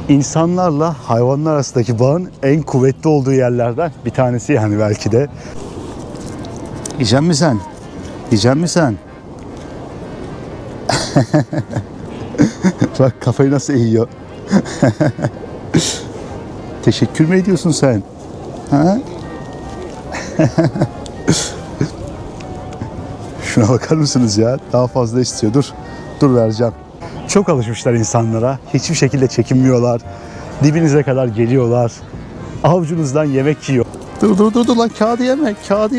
İnsanlarla hayvanlar arasındaki bağın en kuvvetli olduğu yerlerden bir tanesi yani belki de. Yiyecek misin sen? Yiyecek misin sen? Bak kafayı nasıl eğiyor. Teşekkür mü ediyorsun sen? Ha? Şuna bakar mısınız ya? Daha fazla istiyor. Dur vereceğim. Çok alışmışlar insanlara. Hiçbir şekilde çekinmiyorlar. Dibinize kadar geliyorlar. Avucunuzdan yemek yiyor. Dur lan, kağıdı yeme. Kağıdı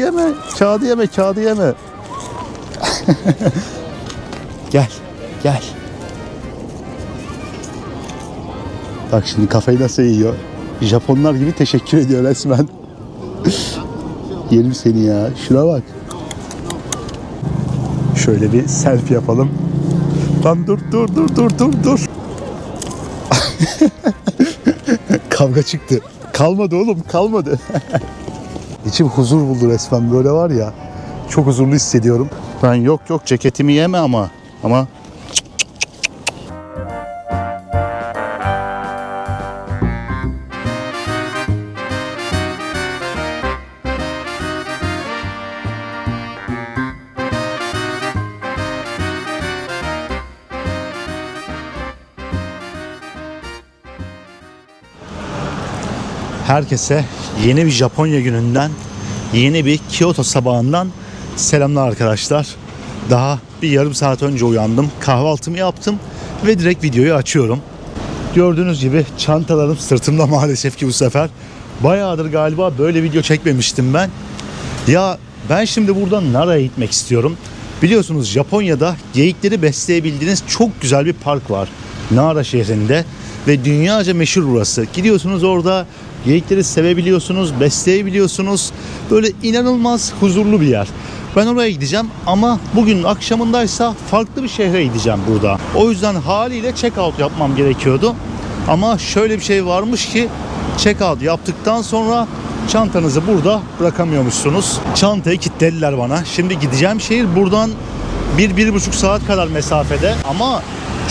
yeme. Gel. Bak şimdi kafayı nasıl yiyor. Japonlar gibi teşekkür ediyor resmen. Yerim seni ya. Şuna bak. Şöyle bir selfie yapalım. Lan dur. Kavga çıktı. Kalmadı oğlum, kalmadı. İçim huzur buldu resmen, böyle var ya. Çok huzurlu hissediyorum. Ben yok ceketimi yeme ama. Herkese yeni bir Japonya gününden, yeni bir Kyoto sabahından selamlar arkadaşlar. Daha bir yarım saat önce uyandım, kahvaltımı yaptım ve direkt videoyu açıyorum. Gördüğünüz gibi çantalarım sırtımda maalesef ki bu sefer. Bayağıdır galiba böyle video çekmemiştim ben. Ya ben şimdi buradan Nara'ya gitmek istiyorum. Biliyorsunuz Japonya'da geyikleri besleyebildiğiniz çok güzel bir park var. Nara şehrinde ve dünyaca meşhur burası. Gidiyorsunuz orada geyikleri sevebiliyorsunuz, besleyebiliyorsunuz. Böyle inanılmaz huzurlu bir yer. Ben oraya gideceğim ama bugün akşamındaysa farklı bir şehre gideceğim burada. O yüzden haliyle check-out yapmam gerekiyordu. Ama şöyle bir şey varmış ki check-out yaptıktan sonra çantanızı burada bırakamıyormuşsunuz. Çantayı kilitlediler bana. Şimdi gideceğim şehir buradan 1-1,5 saat kadar mesafede ama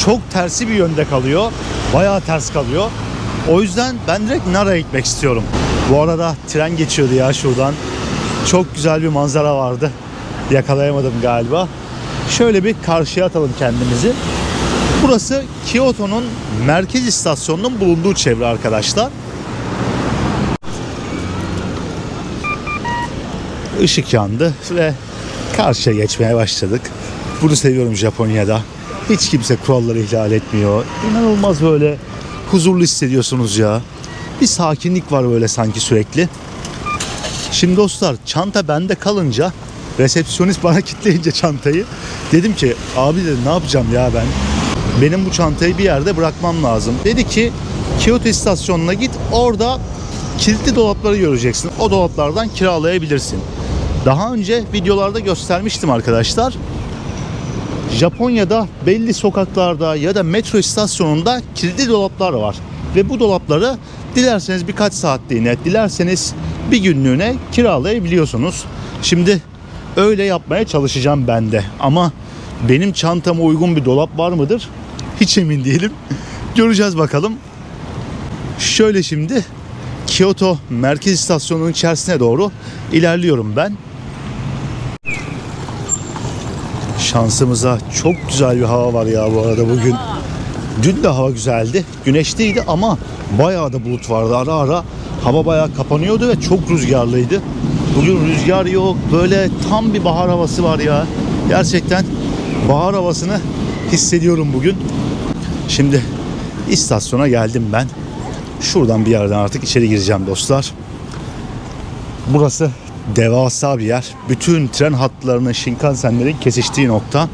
çok tersi bir yönde kalıyor. Bayağı ters kalıyor. O yüzden ben direkt Nara'ya gitmek istiyorum. Bu arada tren geçiyordu ya şuradan. Çok güzel bir manzara vardı. Yakalayamadım galiba. Şöyle bir karşıya atalım kendimizi. Burası Kyoto'nun merkez istasyonunun bulunduğu çevre arkadaşlar. Işık yandı ve karşıya geçmeye başladık. Bunu seviyorum Japonya'da. Hiç kimse kuralları ihlal etmiyor. İnanılmaz böyle huzurlu hissediyorsunuz ya. Bir sakinlik var böyle sanki sürekli. Şimdi dostlar çanta bende kalınca resepsiyonist bana kilitleyince çantayı dedim ki abi dedim ne yapacağım ya ben. Benim bu çantayı bir yerde bırakmam lazım. Dedi ki Kyoto istasyonuna git, orada kilitli dolapları göreceksin. O dolaplardan kiralayabilirsin. Daha önce videolarda göstermiştim arkadaşlar. Japonya'da belli sokaklarda ya da metro istasyonunda kilitli dolaplar var. Ve bu dolapları dilerseniz birkaç saatliğine, dilerseniz bir günlüğüne kiralayabiliyorsunuz. Şimdi öyle yapmaya çalışacağım ben de. Ama benim çantama uygun bir dolap var mıdır? Hiç emin değilim. Göreceğiz bakalım. Şöyle şimdi Kyoto merkez istasyonunun içerisine doğru ilerliyorum ben. Şansımıza çok güzel bir hava var ya bu arada bugün. Dün de hava güzeldi. Güneşliydi ama bayağı da bulut vardı. Ara ara hava bayağı kapanıyordu ve çok rüzgarlıydı. Bugün rüzgar yok. Böyle tam bir bahar havası var ya. Gerçekten bahar havasını hissediyorum bugün. Şimdi istasyona geldim ben. Şuradan bir yerden artık içeri gireceğim dostlar. Burası devasa bir yer. Bütün tren hatlarının, Shinkansenlerin kesiştiği nokta.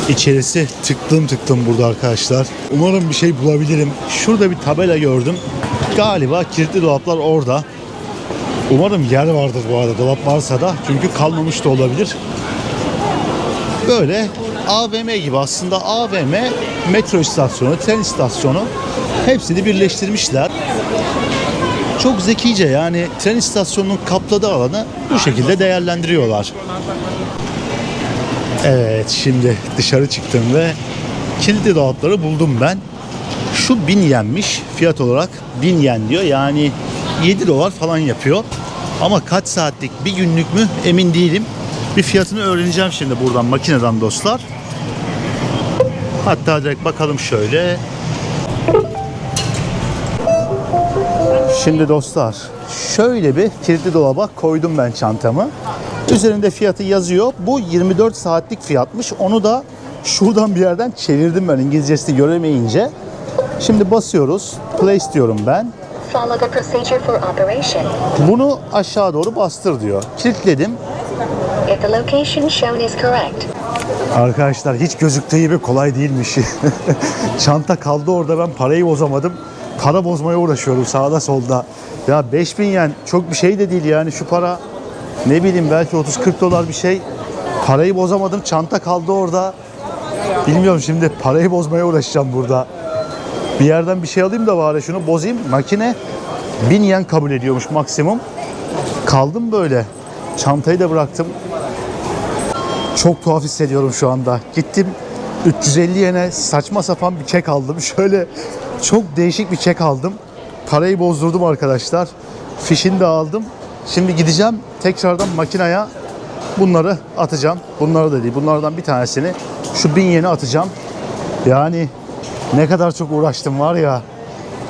İçerisi tıklım burada arkadaşlar. Umarım bir şey bulabilirim. Şurada bir tabela gördüm. Galiba kilitli dolaplar orada. Umarım yer vardır bu arada, dolap varsa da. Çünkü kalmamış da olabilir. Böyle AVM gibi aslında. AVM, metro istasyonu, tren istasyonu hepsini birleştirmişler. Çok zekice, yani tren istasyonunun kapladığı alanı bu şekilde değerlendiriyorlar. Evet, şimdi dışarı çıktım ve kilitli dolapları buldum ben. Şu 1000 yenmiş. Fiyat olarak 1000 yen diyor. Yani 7 dolar falan yapıyor. Ama kaç saatlik, bir günlük mü emin değilim. Bir fiyatını öğreneceğim şimdi buradan, makineden dostlar. Hatta direkt bakalım şöyle. Şimdi dostlar, şöyle bir kilitli dolaba koydum ben çantamı. Üzerinde fiyatı yazıyor. Bu 24 saatlik fiyatmış. Onu da şuradan bir yerden çevirdim ben, İngilizcesini göremeyince. Şimdi basıyoruz. Place diyorum ben. Follow the procedure for operation. Bunu aşağı doğru bastır diyor. Kilitledim. If the location shown is correct, Arkadaşlar hiç gözüktüğü gibi kolay değilmiş. Çanta kaldı orada, ben parayı bozamadım. Para bozmaya uğraşıyorum sağda solda. Ya 5000 yen çok bir şey de değil yani, şu para ne bileyim belki 30-40 dolar bir şey. Parayı bozamadım, çanta kaldı orada. Bilmiyorum, şimdi parayı bozmaya uğraşacağım burada. Bir yerden bir şey alayım da bari şunu bozayım. Makine 1000 yen kabul ediyormuş maksimum. Kaldım böyle. Çantayı da bıraktım. Çok tuhaf hissediyorum şu anda. Gittim 350 yene saçma sapan bir kek aldım. Şöyle çok değişik bir kek aldım. Parayı bozdurdum arkadaşlar. Fişini de aldım. Şimdi gideceğim tekrardan makineye, bunları atacağım. Bunları da değil, bunlardan bir tanesini, şu 1000 yeni atacağım. Yani ne kadar çok uğraştım var ya.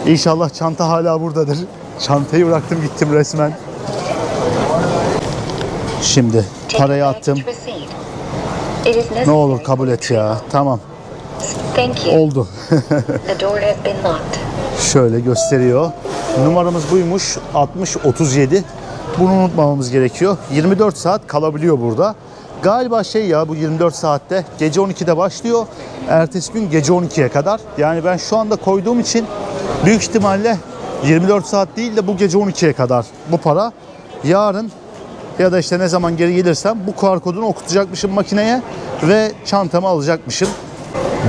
İnşallah çanta hala buradadır. Çantayı bıraktım gittim resmen. Şimdi parayı attım. to proceed. It is necessary. Ne olur kabul et ya. Tamam. Thank you. Oldu. The door has been locked. Şöyle gösteriyor. Numaramız buymuş. 6037. Bunu unutmamamız gerekiyor. 24 saat kalabiliyor burada. Galiba şey ya, bu 24 saatte gece 12'de başlıyor. Ertesi gün gece 12'ye kadar. Yani ben şu anda koyduğum için büyük ihtimalle 24 saat değil de bu gece 12'ye kadar bu para. Yarın ya da işte ne zaman geri gelirsem bu QR kodunu okutacakmışım makineye ve çantamı alacakmışım.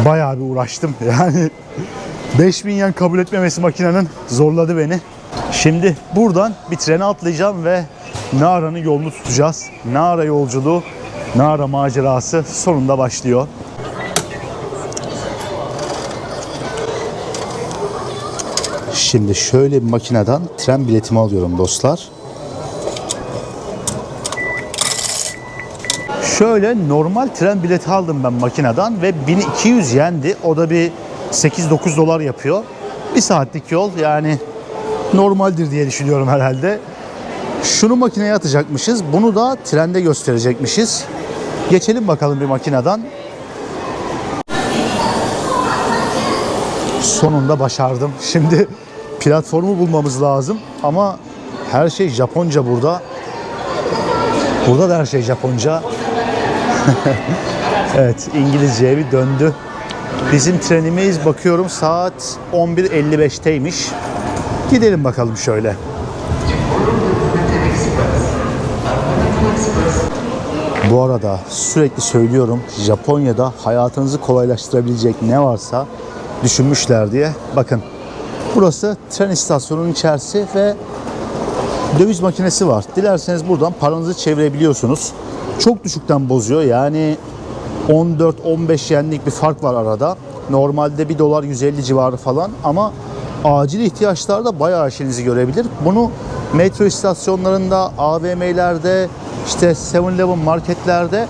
Bayağı bir uğraştım yani. 5000 yen kabul etmemesi makinenin zorladı beni. Şimdi buradan bir trene atlayacağım ve Nara'nın yolunu tutacağız. Nara yolculuğu, Nara macerası sonunda başlıyor. Şimdi şöyle bir makineden tren biletimi alıyorum dostlar. Şöyle normal tren bileti aldım ben makineden ve 1200 yendi. O da bir 8-9 dolar yapıyor. Bir saatlik yol, yani normaldir diye düşünüyorum herhalde. Şunu makineye atacakmışız. Bunu da trende gösterecekmişiz. Geçelim bakalım bir makineden. Sonunda başardım. Şimdi platformu bulmamız lazım. Ama her şey Japonca burada. Burada da her şey Japonca. Evet, İngilizceye bir döndü. Bizim trenimiz bakıyorum saat 11.55'teymiş. Gidelim bakalım şöyle. Bu arada sürekli söylüyorum, Japonya'da hayatınızı kolaylaştırabilecek ne varsa düşünmüşler diye. Bakın, burası tren istasyonunun içerisi ve döviz makinesi var. Dilerseniz buradan paranızı çevirebiliyorsunuz. Çok düşükten bozuyor. Yani 14-15 yenlik bir fark var arada. Normalde 1 dolar 150 civarı falan, ama acil ihtiyaçlarda bayağı işinizi görebilir. Bunu metro istasyonlarında, AVM'lerde, işte 7-Eleven marketlerde,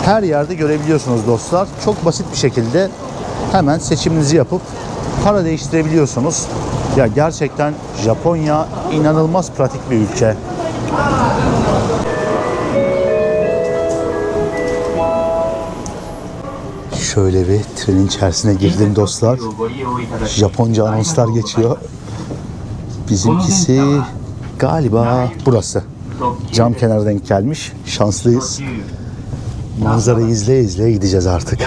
her yerde görebiliyorsunuz dostlar. Çok basit bir şekilde hemen seçiminizi yapıp para değiştirebiliyorsunuz. Ya gerçekten Japonya inanılmaz pratik bir ülke. Şöyle bir trenin içerisine girdim dostlar. Japonca anonslar geçiyor. Bizimkisi galiba burası. Cam kenarı denk gelmiş. Şanslıyız. Manzarayı izleye izleye gideceğiz artık.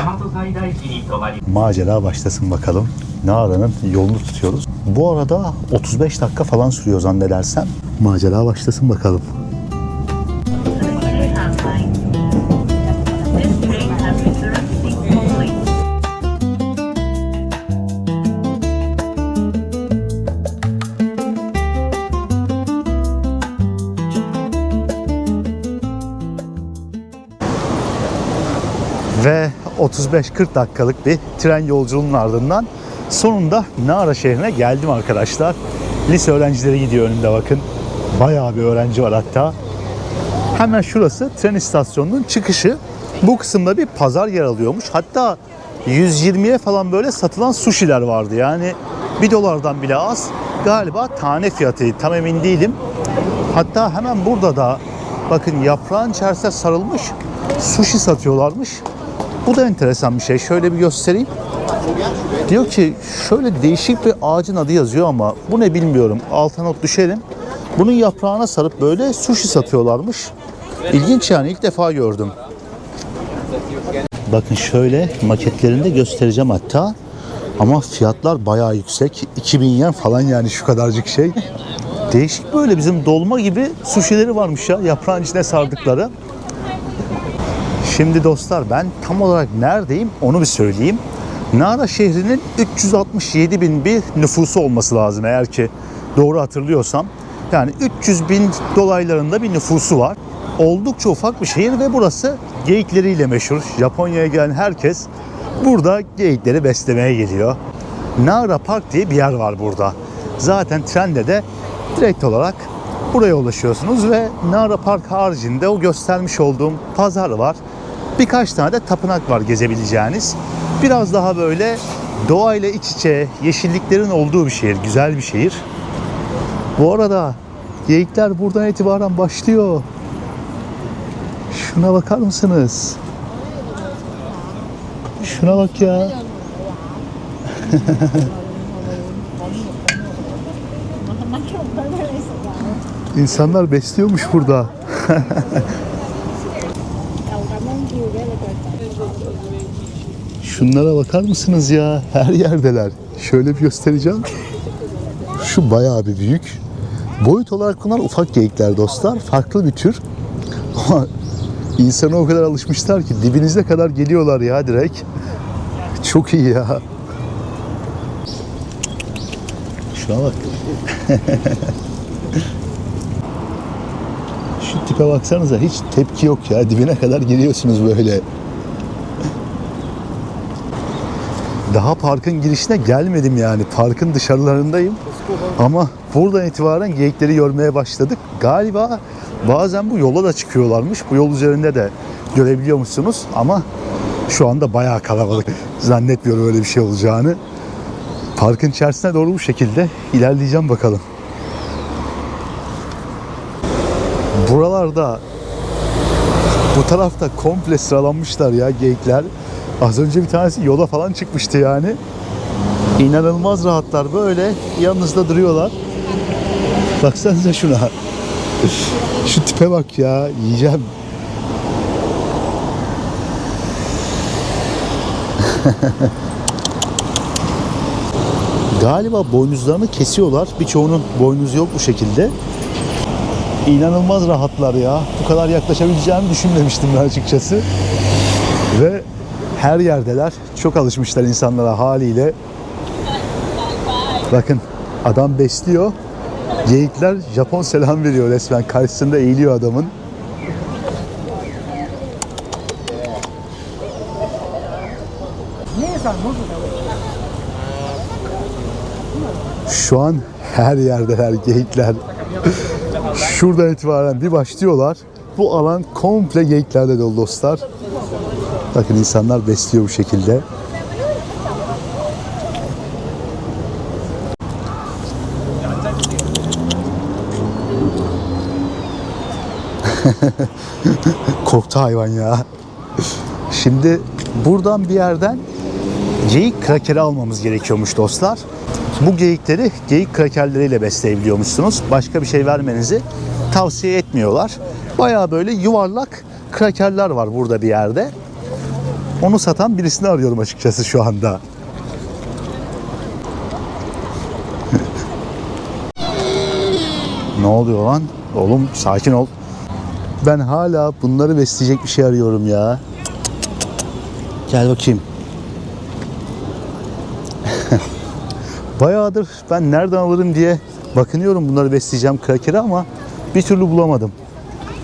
Macera başlasın bakalım. Nara'nın yolunu tutuyoruz. Bu arada 35 dakika falan sürüyor zannedersem. Macera başlasın bakalım. Ve 35-40 dakikalık bir tren yolculuğunun ardından Sonunda Nara şehrine geldim arkadaşlar. Lise öğrencileri gidiyor önümde bakın. Bayağı bir öğrenci var hatta. Hemen şurası tren istasyonunun çıkışı. Bu kısımda bir pazar yer alıyormuş. Hatta 120'ye falan böyle satılan suşiler vardı. Yani $1 bile az. Galiba tane fiyatıydı. Tam emin değilim. Hatta hemen burada da bakın yaprağın içerisine sarılmış sushi satıyorlarmış. Bu da enteresan bir şey. Şöyle bir göstereyim. Diyor ki şöyle değişik bir ağacın adı yazıyor ama bu ne bilmiyorum. Alta not düşelim. Bunun yaprağına sarıp böyle sushi satıyorlarmış. İlginç yani, ilk defa gördüm. Bakın şöyle maketlerinde göstereceğim hatta. Ama fiyatlar bayağı yüksek. 2000 yen falan yani şu kadarcık şey. Değişik böyle bizim dolma gibi sushileri varmış ya. Yaprağın içine sardıkları. Şimdi dostlar ben tam olarak neredeyim onu bir söyleyeyim. Nara şehrinin 367 bin bir nüfusu olması lazım eğer ki doğru hatırlıyorsam. Yani 300 bin dolaylarında bir nüfusu var. Oldukça ufak bir şehir ve burası geyikleriyle meşhur. Japonya'ya gelen herkes burada geyikleri beslemeye geliyor. Nara Park diye bir yer var burada. Zaten trende de direkt olarak buraya ulaşıyorsunuz ve Nara Park haricinde o göstermiş olduğum pazar var. Birkaç tane de tapınak var gezebileceğiniz. Biraz daha böyle doğayla iç içe, yeşilliklerin olduğu bir şehir, güzel bir şehir. Bu arada geyikler buradan itibaren başlıyor. Şuna bakar mısınız? Şuna bak ya. İnsanlar besliyormuş burada. Şunlara bakar mısınız ya? Her yerdeler. Şöyle bir göstereceğim. Şu bayağı bir büyük. Boyut olarak bunlar ufak geyikler dostlar. Farklı bir tür. Ama insana o kadar alışmışlar ki dibinize kadar geliyorlar ya direkt. Çok iyi ya. Şuna bak. Şu tipe baksanıza, hiç tepki yok ya. Dibine kadar geliyorsunuz böyle. Daha parkın girişine gelmedim yani. Parkın dışarılarındayım. Ama buradan itibaren geyikleri görmeye başladık. Galiba bazen bu yola da çıkıyorlarmış. Bu yol üzerinde de görebiliyormuşsunuz. Ama şu anda bayağı kalabalık. Zannetmiyorum öyle bir şey olacağını. Parkın içerisine doğru bu şekilde ilerleyeceğim bakalım. Buralarda bu tarafta komple sıralanmışlar ya geyikler. Az önce bir tanesi yola falan çıkmıştı yani. İnanılmaz rahatlar, böyle yanınızda duruyorlar. Baksanıza şuna. Şu tipe bak ya, yiyeceğim. Galiba boynuzlarını kesiyorlar. Birçoğunun boynuzu yok bu şekilde. İnanılmaz rahatlar ya. Bu kadar yaklaşabileceğimi düşünmemiştim ben açıkçası. Ve her yerdeler. Çok alışmışlar insanlara haliyle. Bakın adam besliyor. Geyikler Japon selam veriyor resmen. Karşısında eğiliyor adamın. Şu an her yerdeler geyikler. Şuradan itibaren bir başlıyorlar. Bu alan komple geyiklerle dolu dostlar. Bakın insanlar besliyor bu şekilde. Korktu hayvan ya. Şimdi buradan bir yerden geyik krakeri almamız gerekiyormuş dostlar. Bu geyikleri geyik krakerleriyle besleyebiliyormuşsunuz. Başka bir şey vermenizi tavsiye etmiyorlar. Bayağı böyle yuvarlak krakerler var burada bir yerde. Onu satan birisini arıyorum açıkçası şu anda. Ne oluyor lan? Oğlum sakin ol. Ben hala bunları besleyecek bir şey arıyorum ya. Gel bakayım. Bayağıdır ben nereden alırım diye bakınıyorum bunları besleyeceğim krakeri ama bir türlü bulamadım.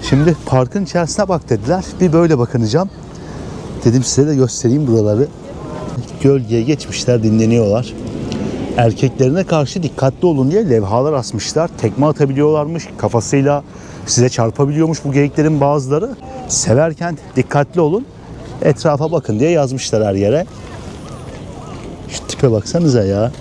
Şimdi parkın içerisine bak dediler. Bir böyle bakınacağım. Dedim size de göstereyim buraları. Gölgeye geçmişler, dinleniyorlar. erkeklerine karşı dikkatli olun diye levhalar asmışlar. Tekme atabiliyorlarmış. Kafasıyla size çarpabiliyormuş bu geyiklerin bazıları. Severken dikkatli olun. Etrafa bakın diye yazmışlar her yere. Şu tipe baksanıza ya.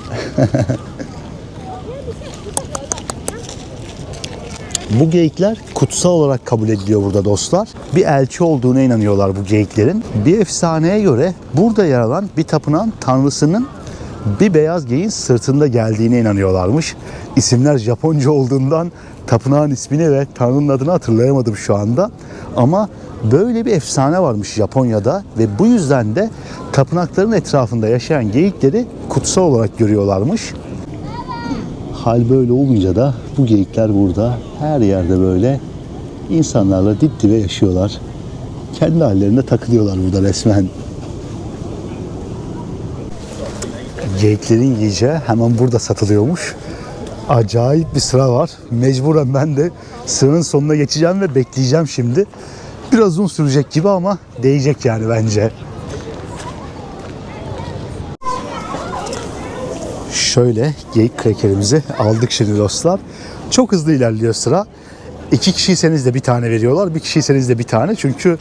Bu geyikler kutsal olarak kabul ediliyor burada dostlar. Bir elçi olduğuna inanıyorlar bu geyiklerin. Bir efsaneye göre burada yer alan bir tapınağın tanrısının bir beyaz geyiğin sırtında geldiğine inanıyorlarmış. İsimler Japonca olduğundan tapınağın ismini ve tanrının adını hatırlayamadım şu anda. Ama böyle bir efsane varmış Japonya'da ve bu yüzden de tapınakların etrafında yaşayan geyikleri kutsal olarak görüyorlarmış. Hal böyle olunca da bu geyikler burada her yerde böyle insanlarla dip dibe yaşıyorlar. Kendi hallerinde takılıyorlar burada resmen. Geyiklerin yiyeceği hemen burada satılıyormuş. Acayip bir sıra var. Mecburen ben de sıranın sonuna geçeceğim ve bekleyeceğim şimdi. Biraz uzun sürecek gibi ama değecek yani bence. Şöyle geyik krekerimizi aldık şimdi dostlar. Çok hızlı ilerliyor sıra. 2 kişiyseniz de bir tane veriyorlar. 1 kişiyseniz de bir tane. Çünkü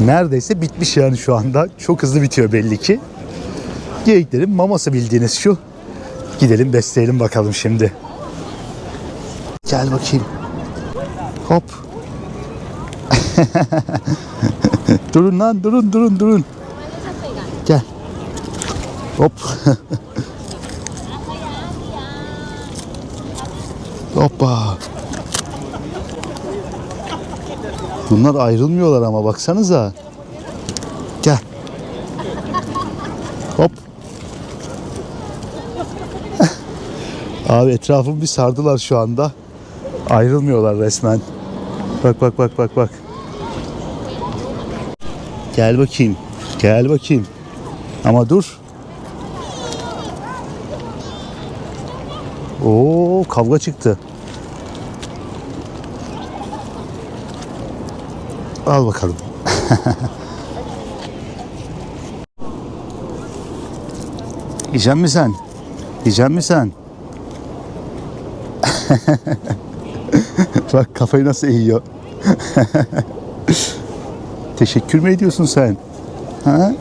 neredeyse bitmiş yani şu anda. Çok hızlı bitiyor belli ki. Geyiklerin maması bildiğiniz şu. Gidelim besleyelim bakalım şimdi. Gel bakayım. Hop. Durun lan, durun. Gel. Hop. Hoppa. Bunlar ayrılmıyorlar ama baksanıza. Gel. Hop. Abi etrafımı bir sardılar şu anda. Ayrılmıyorlar resmen. Bak. Gel bakayım. Ama dur. Oo, kavga çıktı. Al bakalım. Yiyecek misin sen? Bak kafayı nasıl eğiyor. Teşekkür mü ediyorsun sen? Ha?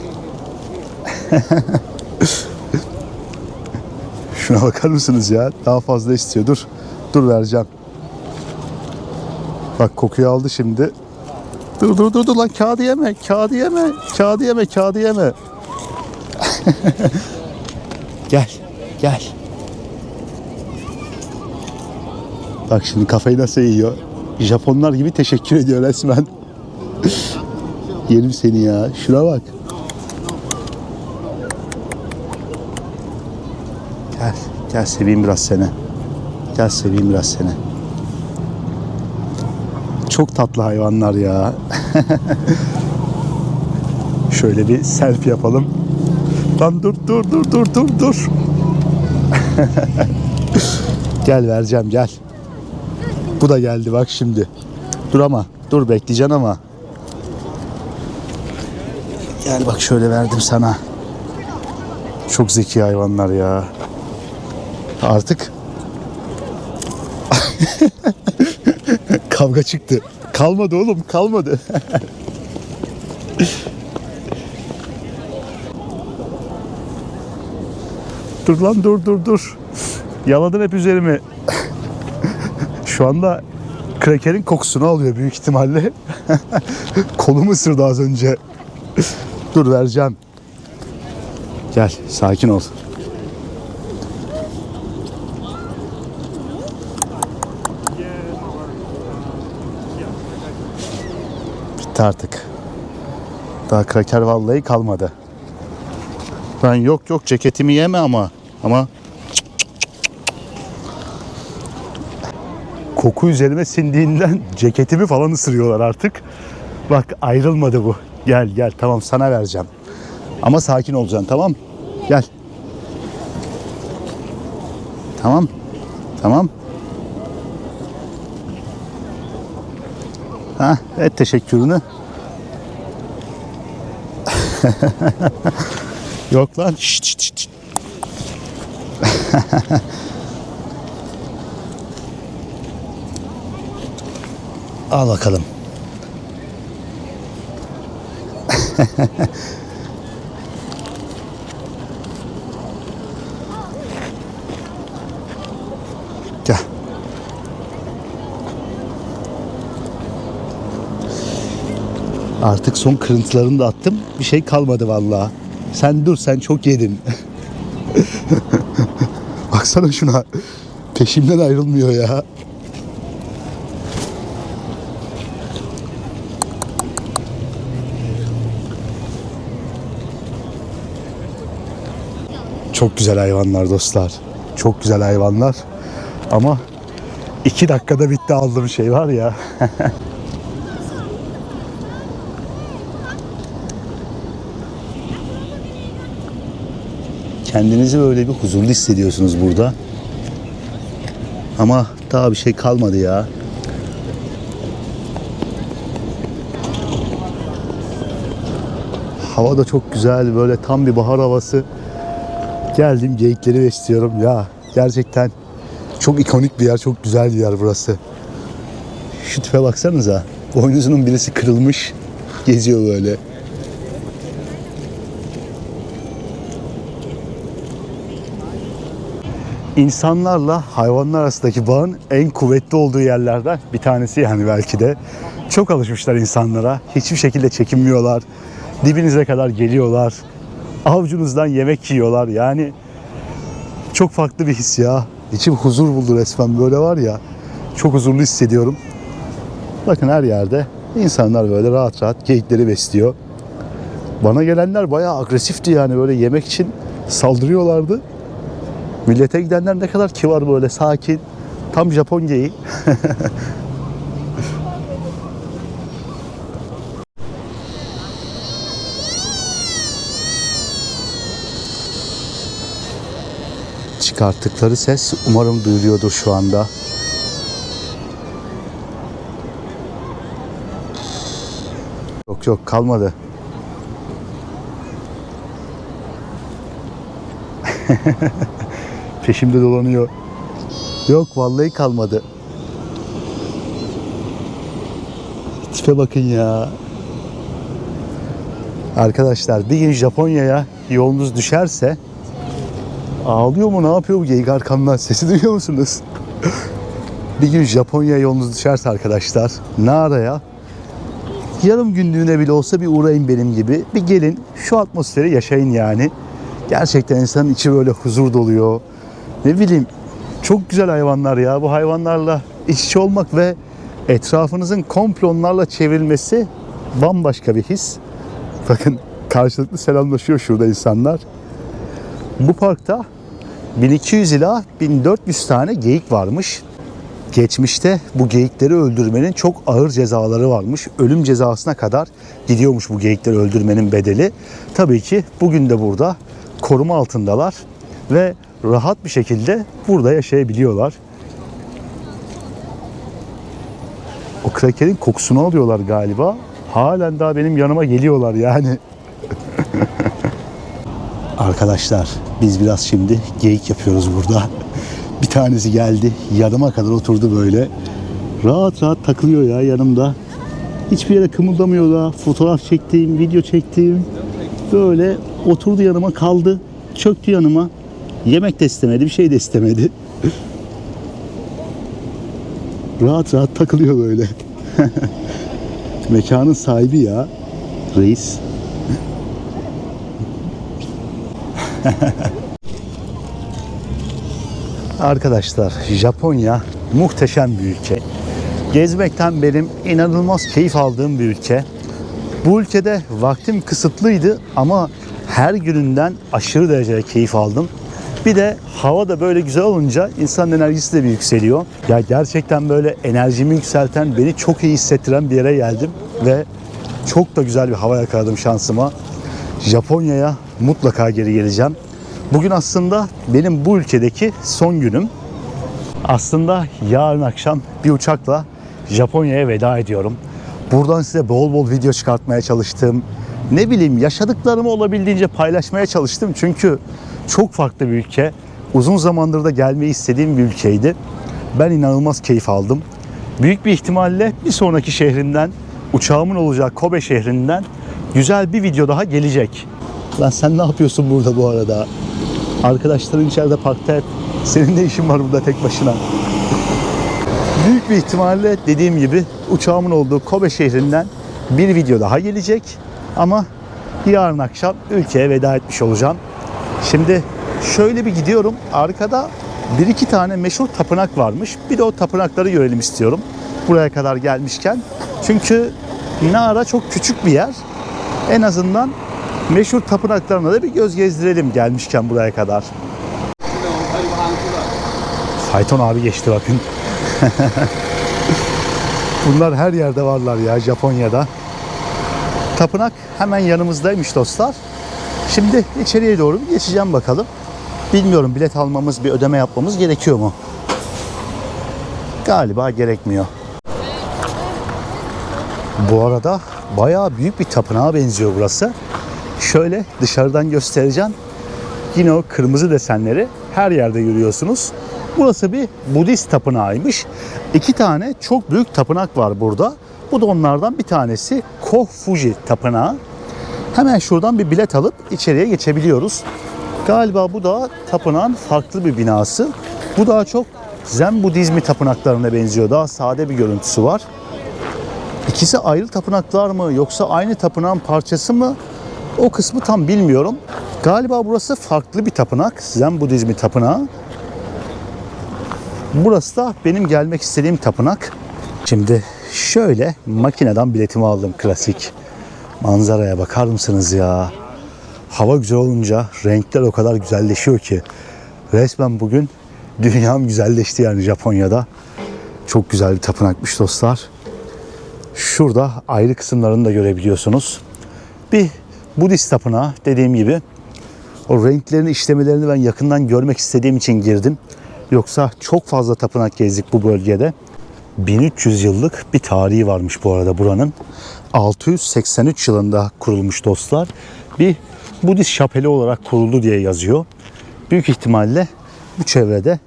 Şuna bakar mısınız ya? Daha fazla istiyor. Dur vereceğim. Bak kokuyu aldı şimdi. Dur lan kağıdı yeme. Gel. Bak şimdi kafayı nasıl yiyor. Japonlar gibi teşekkür ediyor resmen. Yerim seni ya. Şuna bak. Gel seveyim biraz seni. Çok tatlı hayvanlar ya. Şöyle bir selfie yapalım. Lan dur. Gel vereceğim gel. Bu da geldi bak şimdi. Dur bekleyeceksin ama. Gel bak şöyle verdim sana. Çok zeki hayvanlar ya. Artık kavga çıktı. Kalmadı oğlum. Dur lan dur. Yaladın hep üzerimi. Şu anda krekerin kokusunu alıyor büyük ihtimalle. Kolumu ısırdı az önce. Dur vereceğim. Gel sakin ol. Bitti artık. Daha kraker vallahi kalmadı. Ben yok ceketimi yeme ama. Koku üzerime sindiğinden ceketimi falan ısırıyorlar artık. Bak ayrılmadı bu. Gel tamam sana vereceğim. Ama sakin olacaksın tamam. Gel. Tamam. Et teşekkürünü. Yok lan. Şşt. Al bakalım. Gel. Artık son kırıntılarını da attım. Bir şey kalmadı vallahi. Sen dur, sen çok yedin. Baksana şuna. Peşimden ayrılmıyor ya. Çok güzel hayvanlar dostlar. Çok güzel hayvanlar. Ama 2 dakikada bitti aldığım şey var ya. Kendinizi böyle bir huzurlu hissediyorsunuz burada. Ama daha bir şey kalmadı ya. Hava da çok güzel, böyle tam bir bahar havası. Geldim, geyikleri besliyorum ya. Gerçekten çok ikonik bir yer, çok güzel bir yer burası. Şu tipe baksanıza. Boynuzunun birisi kırılmış, geziyor böyle. İnsanlarla hayvanlar arasındaki bağın en kuvvetli olduğu yerlerden bir tanesi yani belki de. Çok alışmışlar insanlara. Hiçbir şekilde çekinmiyorlar. Dibinize kadar geliyorlar. Avucunuzdan yemek yiyorlar. Yani çok farklı bir his ya. İçim huzur buldu resmen, böyle var ya. Çok huzurlu hissediyorum. Bakın her yerde insanlar böyle rahat rahat geyikleri besliyor. Bana gelenler bayağı agresifti yani, böyle yemek için saldırıyorlardı. Millete gidenler ne kadar kibar, böyle sakin. Tam Japon geyiği. Çıkarttıkları ses umarım duyuluyordur şu anda. Yok kalmadı. Peşimde dolanıyor. Yok vallahi kalmadı. Tipe bakın ya. Arkadaşlar bir gün Japonya'ya yolunuz düşerse, ağlıyor mu ne yapıyor bu geyik arkamdan, sesi duyuyor musunuz? Bir gün Japonya'ya yolunuz düşerse arkadaşlar, Nara'ya yarım günlüğüne bile olsa bir uğrayın benim gibi. Bir gelin şu atmosferi yaşayın yani. Gerçekten insanın içi böyle huzur doluyor. Ne bileyim, çok güzel hayvanlar ya. Bu hayvanlarla iç içe olmak ve etrafınızın komple onlarla çevrilmesi bambaşka bir his. Bakın karşılıklı selamlaşıyor şurada insanlar. Bu parkta 1200 ila 1400 tane geyik varmış. Geçmişte bu geyikleri öldürmenin çok ağır cezaları varmış. Ölüm cezasına kadar gidiyormuş bu geyikleri öldürmenin bedeli. Tabii ki bugün de burada koruma altındalar ve rahat bir şekilde burada yaşayabiliyorlar. O krakerin kokusunu alıyorlar galiba. Halen daha benim yanıma geliyorlar yani. Arkadaşlar biz biraz şimdi geyik yapıyoruz burada. Bir tanesi geldi, yanıma kadar oturdu böyle. Rahat rahat takılıyor ya yanımda. Hiçbir yere kımıldamıyor da. Fotoğraf çektiğim, video çektiğim. Böyle oturdu yanıma, kaldı. Çöktü yanıma. Yemek de istemedi, bir şey de istemedi. Rahat rahat takılıyor böyle. Mekanın sahibi ya. Reis. Arkadaşlar Japonya muhteşem bir ülke. Gezmekten benim inanılmaz keyif aldığım bir ülke. Bu ülkede vaktim kısıtlıydı ama her gününden aşırı derecede keyif aldım. Bir de hava da böyle güzel olunca insanın enerjisi de bir yükseliyor. Ya gerçekten böyle enerjimi yükselten, beni çok iyi hissettiren bir yere geldim ve çok da güzel bir hava yakaladım şansıma. Japonya'ya mutlaka geri geleceğim. Bugün aslında benim bu ülkedeki son günüm. Aslında yarın akşam bir uçakla Japonya'ya veda ediyorum. Buradan size bol bol video çıkartmaya çalıştım. Ne bileyim, yaşadıklarımı olabildiğince paylaşmaya çalıştım. Çünkü çok farklı bir ülke. Uzun zamandır da gelmeyi istediğim bir ülkeydi. Ben inanılmaz keyif aldım. Büyük bir ihtimalle bir sonraki şehrimden, uçağımın olacağı Kobe şehrinden güzel bir video daha gelecek. Lan sen ne yapıyorsun burada bu arada? Arkadaşların içeride parkta hep. Senin ne işin var burada tek başına? Büyük bir ihtimalle dediğim gibi uçağımın olduğu Kobe şehrinden bir video daha gelecek. Ama yarın akşam ülkeye veda etmiş olacağım. Şimdi şöyle bir gidiyorum. Arkada bir iki tane meşhur tapınak varmış. Bir de o tapınakları görelim istiyorum. Buraya kadar gelmişken. Çünkü Nara çok küçük bir yer. En azından meşhur tapınaklarına da bir göz gezdirelim gelmişken buraya kadar. Fayton abi geçti bakın. Bunlar her yerde varlar ya Japonya'da. Tapınak hemen yanımızdaymış dostlar. Şimdi içeriye doğru geçeceğim bakalım. Bilmiyorum, bilet almamız, bir ödeme yapmamız gerekiyor mu? Galiba gerekmiyor. Bu arada bayağı büyük bir tapınağa benziyor burası. Şöyle dışarıdan göstereceğim. Yine o kırmızı desenleri her yerde görüyorsunuz. Burası bir Budist tapınağıymış. 2 tane çok büyük tapınak var burada. Bu da onlardan bir tanesi Kofuji tapınağı. Hemen şuradan bir bilet alıp içeriye geçebiliyoruz. Galiba bu da tapınağın farklı bir binası. Bu daha çok Zen Budizmi tapınaklarına benziyor. Daha sade bir görüntüsü var. İkisi ayrı tapınaklar mı yoksa aynı tapınağın parçası mı? O kısmı tam bilmiyorum. Galiba burası farklı bir tapınak. Zen Budizmi tapınağı. Burası da benim gelmek istediğim tapınak. Şimdi şöyle makineden biletimi aldım, klasik. Manzaraya bakar mısınız ya? Hava güzel olunca renkler o kadar güzelleşiyor ki. Resmen bugün dünyam güzelleşti yani Japonya'da. Çok güzel bir tapınakmış dostlar. Şurada ayrı kısımlarını da görebiliyorsunuz. Bir Budist tapınağı dediğim gibi. O renklerini, işlemelerini ben yakından görmek istediğim için girdim. Yoksa çok fazla tapınak gezdik bu bölgede. 1300 yıllık bir tarihi varmış bu arada buranın. 683 yılında kurulmuş dostlar. Bir Budist şapeli olarak kuruldu diye yazıyor. Büyük ihtimalle bu çevrede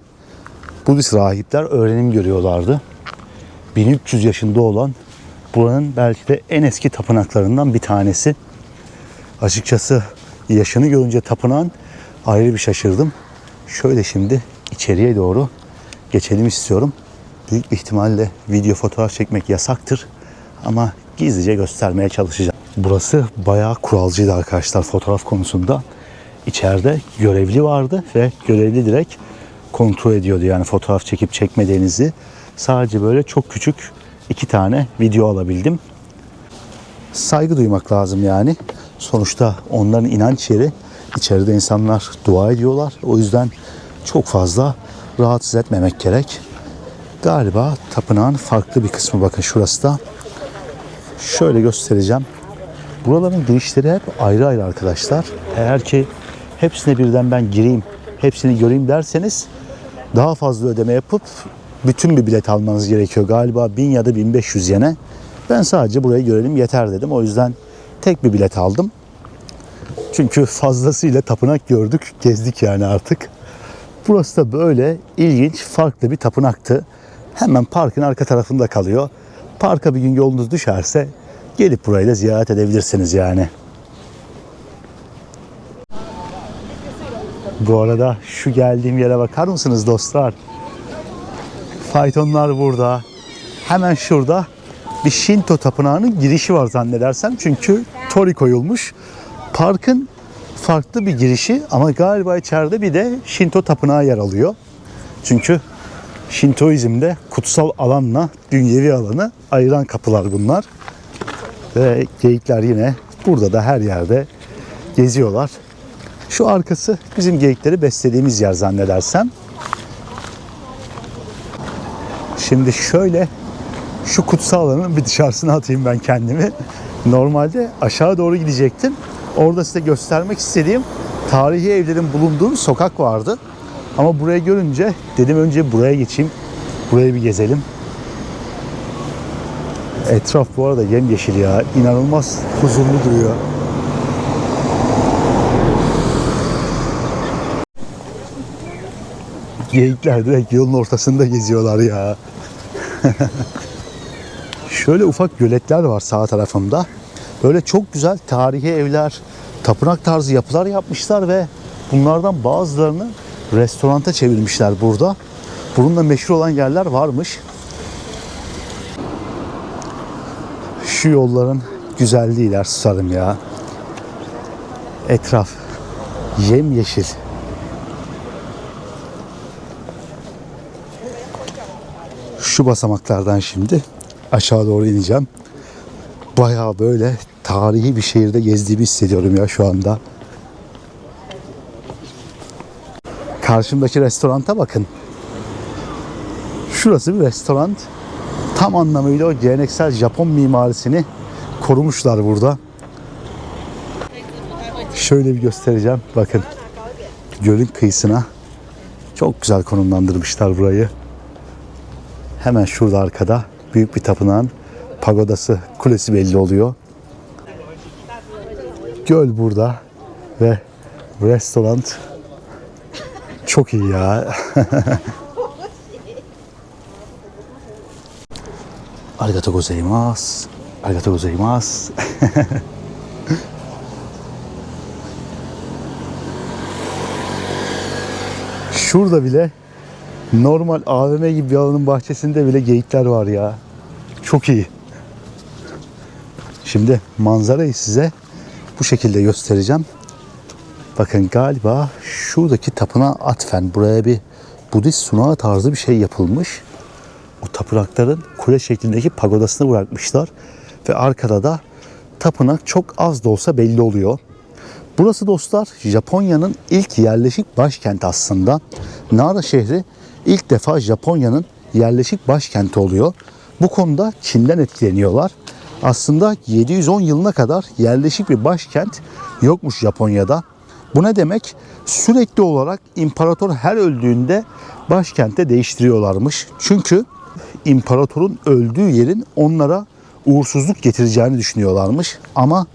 Budist rahipler öğrenim görüyorlardı. 1300 yaşında olan buranın belki de en eski tapınaklarından bir tanesi. Açıkçası yaşını görünce tapınağın ayrı bir şaşırdım. Şöyle şimdi içeriye doğru geçelim istiyorum. Büyük bir ihtimalle video fotoğraf çekmek yasaktır ama gizlice göstermeye çalışacağım. Burası bayağı kuralcıydı arkadaşlar fotoğraf konusunda. İçeride görevli vardı ve görevli direkt kontrol ediyordu yani fotoğraf çekip çekmediğinizi. Sadece böyle çok küçük 2 tane video alabildim. Saygı duymak lazım yani. Sonuçta onların inanç yeri. İçeride insanlar dua ediyorlar. O yüzden çok fazla rahatsız etmemek gerek. Galiba tapınağın farklı bir kısmı, bakın şurası da. Şöyle göstereceğim. Buraların girişleri hep ayrı ayrı arkadaşlar. Eğer ki hepsine birden ben gireyim, hepsini göreyim derseniz daha fazla ödeme yapıp bütün bir bilet almanız gerekiyor. Galiba 1000 ya da 1500 yene. Ben sadece burayı görelim yeter dedim. O yüzden tek bir bilet aldım. Çünkü fazlasıyla tapınak gördük, gezdik yani artık. Burası da böyle ilginç, farklı bir tapınaktı. Hemen parkın arka tarafında kalıyor. Parka bir gün yolunuz düşerse gelip burayı da ziyaret edebilirsiniz yani. Bu arada şu geldiğim yere bakar mısınız dostlar? Faytonlar burada. Hemen şurada bir Shinto tapınağının girişi var zannedersem. Çünkü tori koyulmuş. Parkın farklı bir girişi ama galiba içeride bir de Shinto tapınağı yer alıyor. Çünkü Şintoizm'de kutsal alanla dünyevi alanı ayıran kapılar bunlar. Ve geyikler yine burada da her yerde geziyorlar. Şu arkası bizim geyikleri beslediğimiz yer zannedersem. Şimdi şöyle şu kutsal alanın bir dışarısına atayım ben kendimi. Normalde aşağı doğru gidecektim. Orada size göstermek istediğim tarihi evlerin bulunduğu sokak vardı. Ama burayı görünce dedim önce buraya geçeyim. Burayı bir gezelim. Etraf bu arada yemyeşil ya. İnanılmaz huzurlu duruyor. Geyikler direkt yolun ortasında geziyorlar ya. Şöyle ufak göletler var sağ tarafımda. Böyle çok güzel tarihi evler, tapınak tarzı yapılar yapmışlar ve bunlardan bazılarını restoranta çevirmişler burada. Bununla meşhur olan yerler varmış. Şu yolların güzelliğiyle susarım ya. Etraf yemyeşil. Şu basamaklardan şimdi aşağı doğru ineceğim. Bayağı böyle tarihi bir şehirde gezdiğimi hissediyorum ya şu anda. Karşımdaki restoranta bakın. Şurası bir restoran. Tam anlamıyla o geleneksel Japon mimarisini korumuşlar burada. Şöyle bir göstereceğim. Bakın. Gölün kıyısına çok güzel konumlandırmışlar burayı. Hemen şurada arkada büyük bir tapınağın pagodası, kulesi belli oluyor. Göl burada ve restoran çok iyi ya. Arigatou gozaimasu. Arigatou gozaimasu. Şurada bile normal AVM gibi bir alanın bahçesinde bile geyikler var ya. Çok iyi. Şimdi manzarayı size bu şekilde göstereceğim. Bakın galiba şuradaki tapınağa atfen buraya bir Budist sunağı tarzı bir şey yapılmış. O tapınakların kule şeklindeki pagodasını bırakmışlar. Ve arkada da tapınak çok az da olsa belli oluyor. Burası dostlar Japonya'nın ilk yerleşik başkenti aslında. Nara şehri ilk defa Japonya'nın yerleşik başkenti oluyor. Bu konuda Çin'den etkileniyorlar. Aslında 710 yılına kadar yerleşik bir başkent yokmuş Japonya'da. Bu ne demek? Sürekli olarak imparator her öldüğünde başkentte değiştiriyorlarmış. Çünkü imparatorun öldüğü yerin onlara uğursuzluk getireceğini düşünüyorlarmış. Ama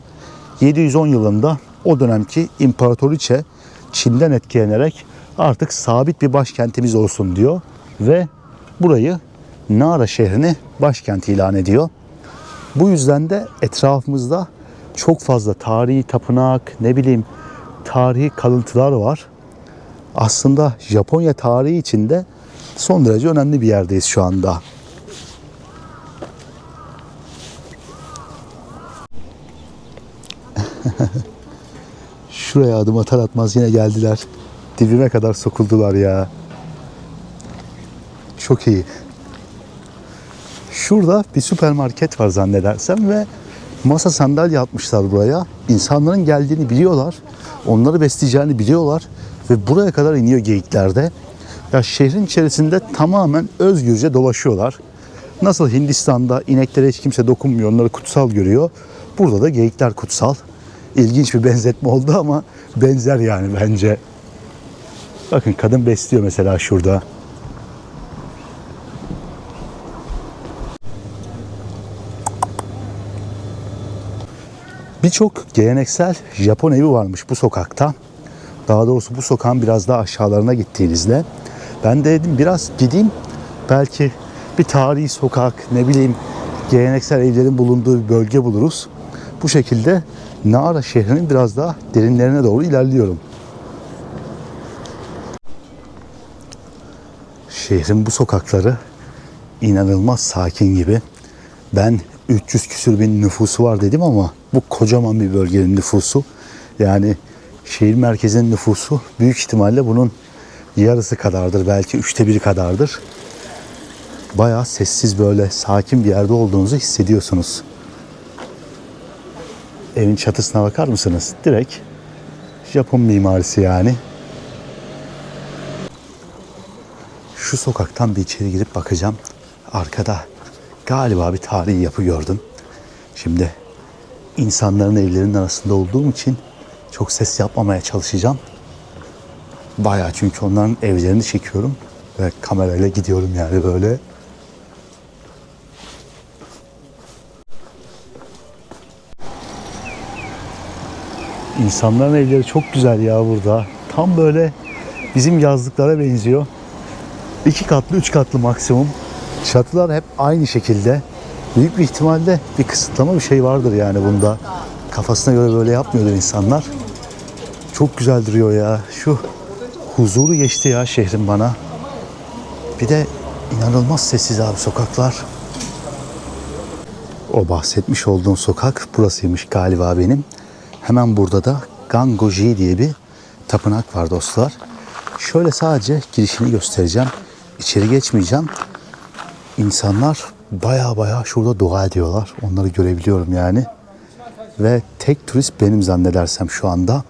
710 yılında o dönemki imparatoriçe Çin'den etkilenerek artık sabit bir başkentimiz olsun diyor ve burayı Nara şehrini başkent ilan ediyor. Bu yüzden de etrafımızda çok fazla tarihi tapınak, tarihi kalıntılar var. Aslında Japonya tarihi içinde son derece önemli bir yerdeyiz şu anda. Şuraya adım atar atmaz yine geldiler. Dibime kadar sokuldular ya. Çok iyi. Şurada bir süpermarket var zannedersem ve masa sandalye atmışlar buraya. İnsanların geldiğini biliyorlar. Onları besleyeceğini biliyorlar. Ve buraya kadar iniyor geyikler de. Ya şehrin içerisinde tamamen özgürce dolaşıyorlar. Nasıl Hindistan'da ineklere hiç kimse dokunmuyor, onları kutsal görüyor. Burada da geyikler kutsal. İlginç bir benzetme oldu ama benzer yani bence. Bakın kadın besliyor mesela şurada. Birçok geleneksel Japon evi varmış bu sokakta. Daha doğrusu bu sokağın biraz daha aşağılarına gittiğinizde. Ben de dedim biraz gideyim. Belki bir tarihi sokak, geleneksel evlerin bulunduğu bir bölge buluruz. Bu şekilde Nara şehrinin biraz daha derinlerine doğru ilerliyorum. Şehrin bu sokakları inanılmaz sakin gibi. Ben 300 küsür bin nüfusu var dedim ama bu kocaman bir bölgenin nüfusu. Yani şehir merkezinin nüfusu büyük ihtimalle bunun yarısı kadardır. Belki 1/3 kadardır. Bayağı sessiz böyle sakin bir yerde olduğunuzu hissediyorsunuz. Evin çatısına bakar mısınız? Direkt Japon mimarisi yani. Şu sokaktan bir içeri girip bakacağım. Arkada galiba bir tarihi yapı gördüm. Şimdi insanların evlerinin arasında olduğum için çok ses yapmamaya çalışacağım. Bayağı çünkü onların evlerini çekiyorum ve kamerayla gidiyorum yani böyle. İnsanların evleri çok güzel ya burada. Tam böyle bizim yazlıklara benziyor. 2 katlı, 3 katlı maksimum. Çatılar hep aynı şekilde. Büyük bir ihtimalle bir kısıtlama bir şey vardır yani bunda. Kafasına göre böyle yapmıyordur insanlar. Çok güzel duruyor ya. Şu huzuru geçti ya şehrin bana. Bir de inanılmaz sessiz abi sokaklar. O bahsetmiş olduğum sokak burasıymış galiba benim. Hemen burada da Gangoji diye bir tapınak var dostlar. Şöyle sadece girişini göstereceğim. İçeri geçmeyeceğim. İnsanlar baya şurada dua ediyorlar. Onları görebiliyorum yani. Ve tek turist benim zannedersem şu anda.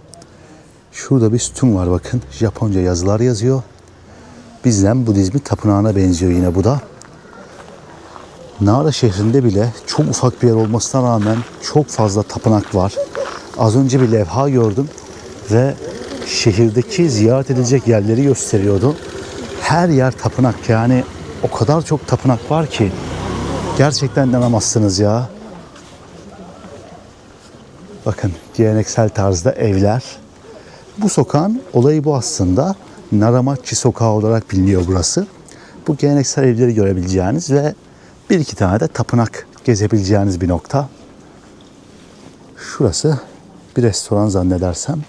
Şurada bir sütun var bakın. Japonca yazılar yazıyor. Bizden Budizmi tapınağına benziyor yine bu da. Nara şehrinde bile çok ufak bir yer olmasına rağmen çok fazla tapınak var. Az önce bir levha gördüm ve şehirdeki ziyaret edilecek yerleri gösteriyordu. Her yer tapınak yani o kadar çok tapınak var ki gerçekten inanamazsınız ya. Bakın geleneksel tarzda evler. Bu sokağın olayı bu aslında. Naramachi sokağı olarak biliniyor burası. Bu geleneksel evleri görebileceğiniz ve bir iki tane de tapınak gezebileceğiniz bir nokta. Şurası bir restoran zannedersem.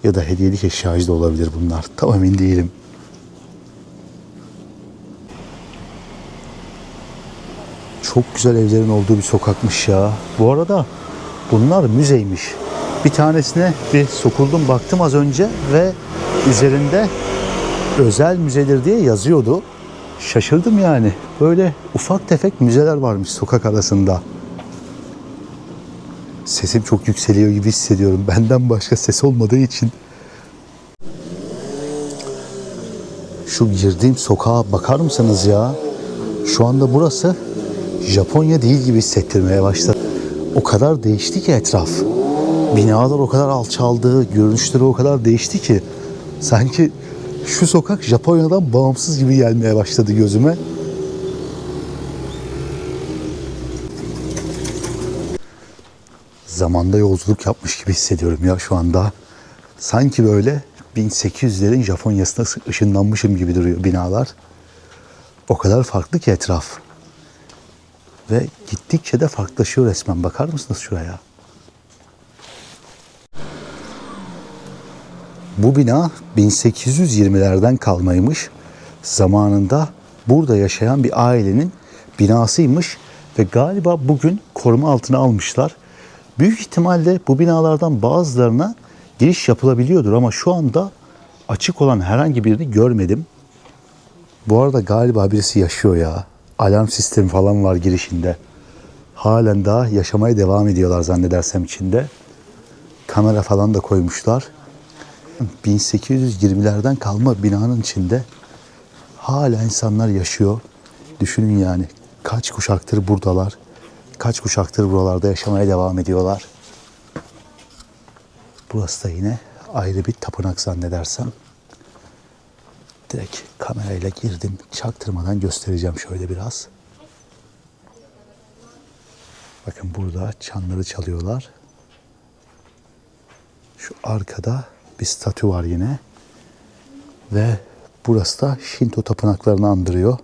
Ya da hediyelik eşyacı da olabilir bunlar. Tam emin değilim. Çok güzel evlerin olduğu bir sokakmış ya. Bu arada bunlar müzeymiş. Bir tanesine bir sokuldum baktım az önce ve üzerinde özel müzedir diye yazıyordu. Şaşırdım yani. Böyle ufak tefek müzeler varmış sokak arasında. Sesim çok yükseliyor gibi hissediyorum. Benden başka ses olmadığı için. Şu girdiğim sokağa bakar mısınız ya? Şu anda burası Japonya değil gibi hissettirmeye başladı. O kadar değişti ki etraf. Binalar o kadar alçaldı, görünüşleri o kadar değişti ki sanki şu sokak Japonya'dan bağımsız gibi gelmeye başladı gözüme. Zamanda yolculuk yapmış gibi hissediyorum ya şu anda. Sanki böyle 1800'lerin Japonya'sına ışınlanmışım gibi duruyor binalar. O kadar farklı ki etraf. Ve gittikçe de farklılaşıyor resmen. Bakar mısınız şuraya? Bu bina 1820'lerden kalmaymış. Zamanında burada yaşayan bir ailenin binasıymış ve galiba bugün koruma altına almışlar. Büyük ihtimalle bu binalardan bazılarına giriş yapılabiliyordur ama şu anda açık olan herhangi birini görmedim. Bu arada galiba birisi yaşıyor ya. Alarm sistemi falan var girişinde. Halen daha yaşamaya devam ediyorlar zannedersem içinde. Kamera falan da koymuşlar. 1820'lerden kalma binanın içinde hala insanlar yaşıyor. Düşünün yani kaç kuşaktır buradalar. Kaç kuşaktır buralarda yaşamaya devam ediyorlar. Burası da yine ayrı bir tapınak zannedersem. Direkt kamerayla girdim. Çaktırmadan göstereceğim şöyle biraz. Bakın burada çanları çalıyorlar. Şu arkada bir statü var yine. Ve burası da Şinto tapınaklarını andırıyor.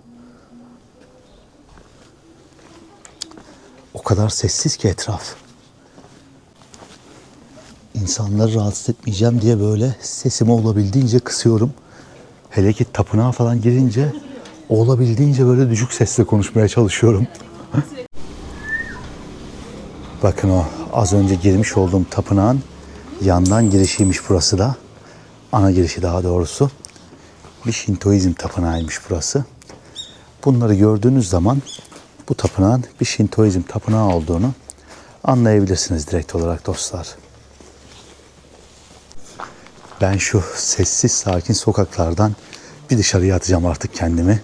O kadar sessiz ki etraf. İnsanları rahatsız etmeyeceğim diye böyle sesimi olabildiğince kısıyorum. Hele ki tapınağa falan girince olabildiğince böyle düşük sesle konuşmaya çalışıyorum. Bakın o az önce girmiş olduğum tapınağın yandan girişiymiş burası da. Ana girişi daha doğrusu. Bir Şintoizm tapınağıymış burası. Bunları gördüğünüz zaman bu tapınağın bir Şintoizm tapınağı olduğunu anlayabilirsiniz direkt olarak dostlar. Ben şu sessiz sakin sokaklardan bir dışarıya atacağım artık kendimi.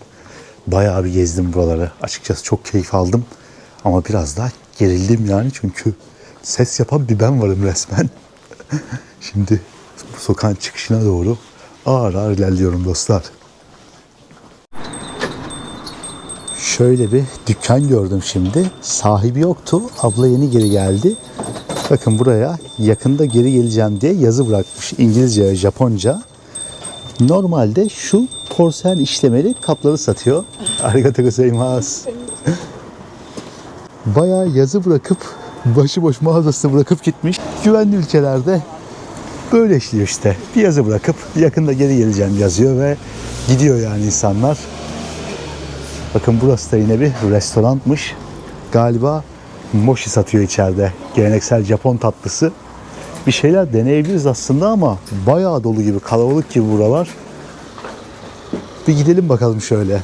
Bayağı bir gezdim buraları. Açıkçası çok keyif aldım. Ama biraz da gerildim yani çünkü ses yapan bir ben varım resmen. Şimdi bu sokağın çıkışına doğru ağır ağır ilerliyorum dostlar. Şöyle bir dükkan gördüm şimdi. Sahibi yoktu. Abla yeni geri geldi. Bakın buraya yakında geri geleceğim diye yazı bırakmış. İngilizce ve Japonca. Normalde şu porselen işlemeli kapları satıyor. Arigatou gozaimasu. Bayağı yazı bırakıp başıboş mağazasını bırakıp gitmiş. Güvenli ülkelerde böyle işliyor işte. Bir yazı bırakıp yakında geri geleceğim yazıyor ve gidiyor yani insanlar. Bakın burası da yine bir restoranmış. Galiba mochi satıyor içeride. Geleneksel Japon tatlısı. Bir şeyler deneyebiliriz aslında ama bayağı dolu gibi, kalabalık gibi buralar. Bir gidelim bakalım şöyle.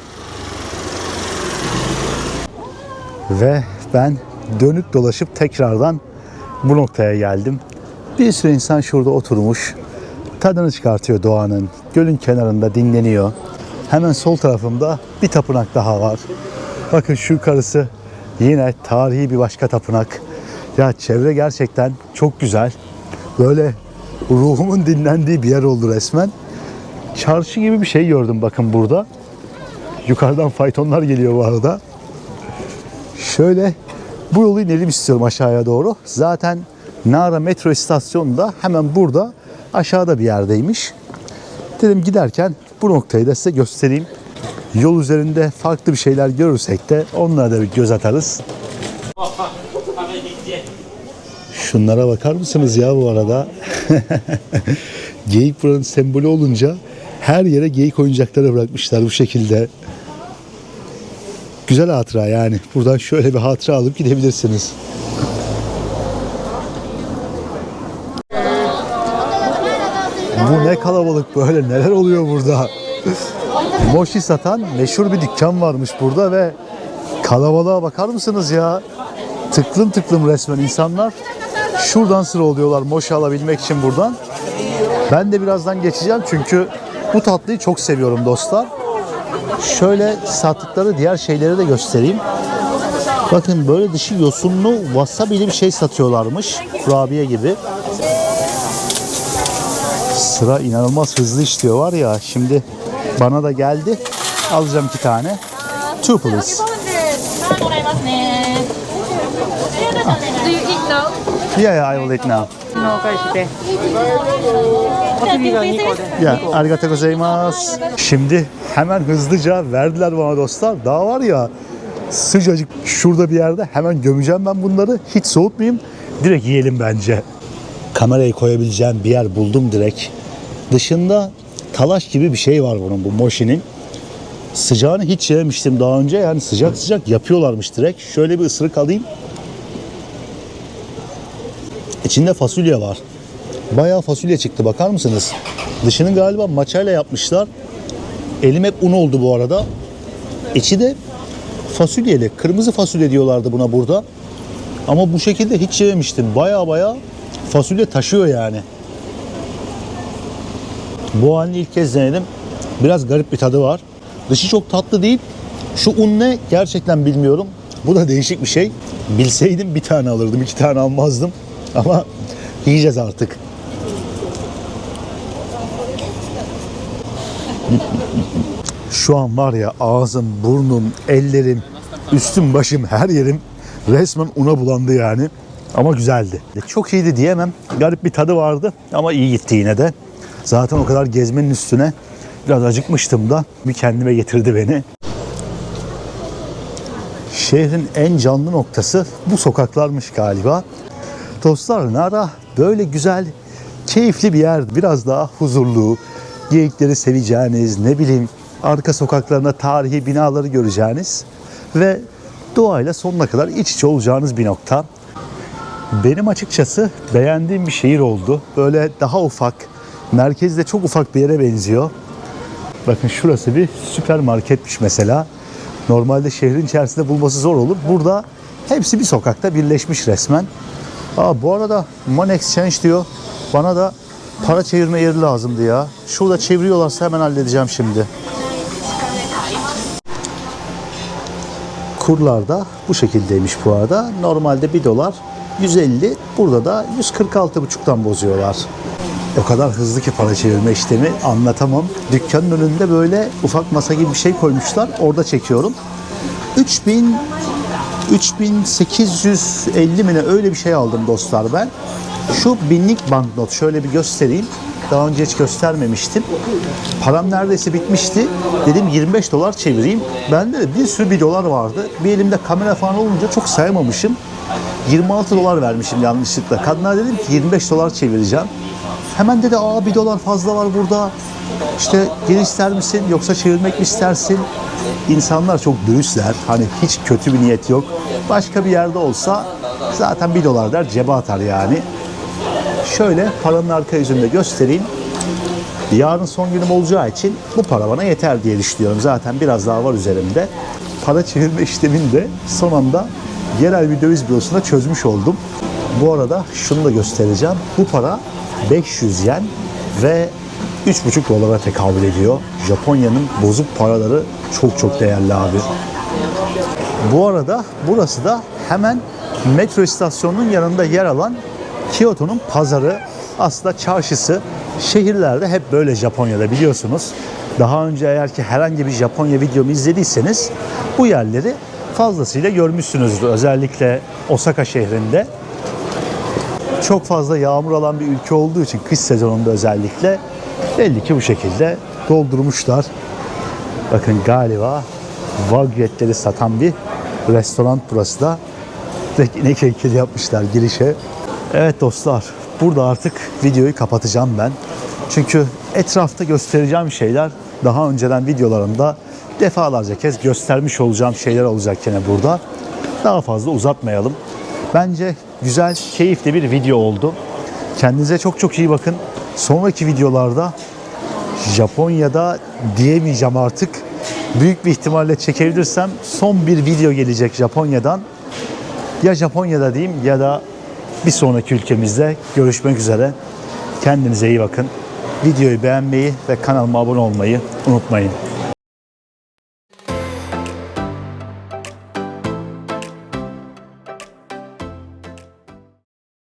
Ve ben dönüp dolaşıp tekrardan bu noktaya geldim. Bir sürü insan şurada oturmuş. Tadını çıkartıyor doğanın. Gölün kenarında dinleniyor. Hemen sol tarafımda bir tapınak daha var. Bakın şu yukarısı yine tarihi bir başka tapınak. Ya çevre gerçekten çok güzel. Böyle ruhumun dinlendiği bir yer oldu resmen. Çarşı gibi bir şey gördüm bakın burada. Yukarıdan faytonlar geliyor bu arada. Şöyle bu yolu inelim istiyorum aşağıya doğru. Zaten Nara metro istasyonu da hemen burada aşağıda bir yerdeymiş. Dedim giderken bu noktayı da size göstereyim. Yol üzerinde farklı bir şeyler görürsek de onlara da bir göz atarız. Şunlara bakar mısınız ya bu arada? Geyik buranın sembolü olunca her yere geyik oyuncakları bırakmışlar bu şekilde. Güzel hatıra yani. Buradan şöyle bir hatıra alıp gidebilirsiniz. Bu ne kalabalık böyle, neler oluyor burada? Mochi satan meşhur bir dükkan varmış burada ve kalabalığa bakar mısınız ya? Tıklım tıklım resmen insanlar. Şuradan sıra oluyorlar mochi alabilmek için buradan. Ben de birazdan geçeceğim çünkü bu tatlıyı çok seviyorum dostlar. Şöyle sattıkları diğer şeyleri de göstereyim. Bakın böyle dışı yosunlu wasabi'li bir şey satıyorlarmış. Kurabiye gibi. Sıra inanılmaz hızlı işliyor var ya. Şimdi bana da geldi. Alacağım 2 tane. 2 please. Do you eat now? Yeah, I will eat now. の返してお次が2個で Ya, arigatou gozaimasu. Şimdi hemen hızlıca verdiler bana dostlar. Daha var ya sıcacık şurada bir yerde hemen gömeceğim ben bunları. Hiç soğutmayayım. Direkt yiyelim bence. Kamerayı koyabileceğim bir yer buldum direkt. Dışında talaş gibi bir şey var bunun, bu mochi'nin. Sıcağını hiç yememiştim daha önce. Yani sıcak sıcak yapıyorlarmış direkt. Şöyle bir ısırık alayım. İçinde fasulye var. Bayağı fasulye çıktı, bakar mısınız? Dışını galiba matchayla yapmışlar. Elim hep un oldu bu arada. İçi de fasulyeli. Kırmızı fasulye diyorlardı buna burada. Ama bu şekilde hiç yememiştim. Bayağı fasulye taşıyor yani. Bu halini ilk kez denedim. Biraz garip bir tadı var. Dışı çok tatlı değil. Şu un ne gerçekten bilmiyorum. Bu da değişik bir şey. Bilseydim bir tane alırdım, 2 tane almazdım. Ama yiyeceğiz artık. Şu an var ya ağzım, burnum, ellerim, üstüm, başım, her yerim resmen una bulandı yani. Ama güzeldi. Çok iyiydi diyemem. Garip bir tadı vardı ama iyi gitti yine de. Zaten o kadar gezmenin üstüne biraz acıkmıştım da bir kendime getirdi beni. Şehrin en canlı noktası bu sokaklarmış galiba. Dostlar, Nara böyle güzel, keyifli bir yer. Biraz daha huzurlu, geyikleri seveceğiniz, ne bileyim arka sokaklarında tarihi binaları göreceğiniz ve doğayla sonuna kadar iç içe olacağınız bir nokta. Benim açıkçası beğendiğim bir şehir oldu. Böyle daha ufak, merkezde çok ufak bir yere benziyor. Bakın şurası bir süpermarketmiş mesela. Normalde şehrin içerisinde bulması zor olur. Burada hepsi bir sokakta birleşmiş resmen. Bu arada Money Exchange diyor. Bana da para çevirme yeri lazımdı ya. Şurada çeviriyorlarsa hemen halledeceğim şimdi. Kurlar da bu şekildeymiş bu arada. Normalde 1 dolar 150. Burada da 146,5'tan bozuyorlar. O kadar hızlı ki para çevirme işlemi, anlatamam. Dükkanın önünde böyle ufak masa gibi bir şey koymuşlar. Orada çekiyorum. 3850 mi ne öyle bir şey aldım dostlar ben. Şu 1000'lik banknot şöyle bir göstereyim. Daha önce hiç göstermemiştim. Param neredeyse bitmişti. Dedim 25 dolar çevireyim. Bende de bir sürü 1 dolar vardı. Bir elimde kamera falan olunca çok sayamamışım. 26 dolar vermişim yanlışlıkla. Kadına dedim ki 25 dolar çevireceğim. Hemen dedi 1 dolar fazla var burada. İşte geri ister misin yoksa çevirmek mi istersin? İnsanlar çok dürüstler. Hani hiç kötü bir niyet yok. Başka bir yerde olsa zaten 1 dolar der cebe atar yani. Şöyle paranın arka yüzünü de göstereyim. Yarın son günüm olacağı için bu para bana yeter diye düşünüyorum. Zaten biraz daha var üzerimde. Para çevirme işlemini de son anda yerel bir döviz bürosunda çözmüş oldum. Bu arada şunu da göstereceğim. Bu para 500 yen ve 3,5 dolara tekabül ediyor. Japonya'nın bozuk paraları çok çok değerli abi. Bu arada burası da hemen metro istasyonunun yanında yer alan Kyoto'nun pazarı, aslında çarşısı. Şehirlerde hep böyle Japonya'da biliyorsunuz. Daha önce eğer ki herhangi bir Japonya videomu izlediyseniz bu yerleri fazlasıyla görmüşsünüzdür. Özellikle Osaka şehrinde. Çok fazla yağmur alan bir ülke olduğu için kış sezonunda özellikle belli ki bu şekilde doldurmuşlar. Bakın galiba wagyu etleri satan bir restoran burası da. İnek heykeli yapmışlar girişe. Evet dostlar, burada artık videoyu kapatacağım ben. Çünkü etrafta göstereceğim şeyler daha önceden videolarımda defalarca kez göstermiş olacağım şeyler olacak yine burada. Daha fazla uzatmayalım. Bence güzel, keyifli bir video oldu. Kendinize çok çok iyi bakın. Sonraki videolarda Japonya'da diyemeyeceğim artık. Büyük bir ihtimalle çekebilirsem son bir video gelecek Japonya'dan. Ya Japonya'da diyeyim ya da bir sonraki ülkemizde görüşmek üzere. Kendinize iyi bakın. Videoyu beğenmeyi ve kanalıma abone olmayı unutmayın.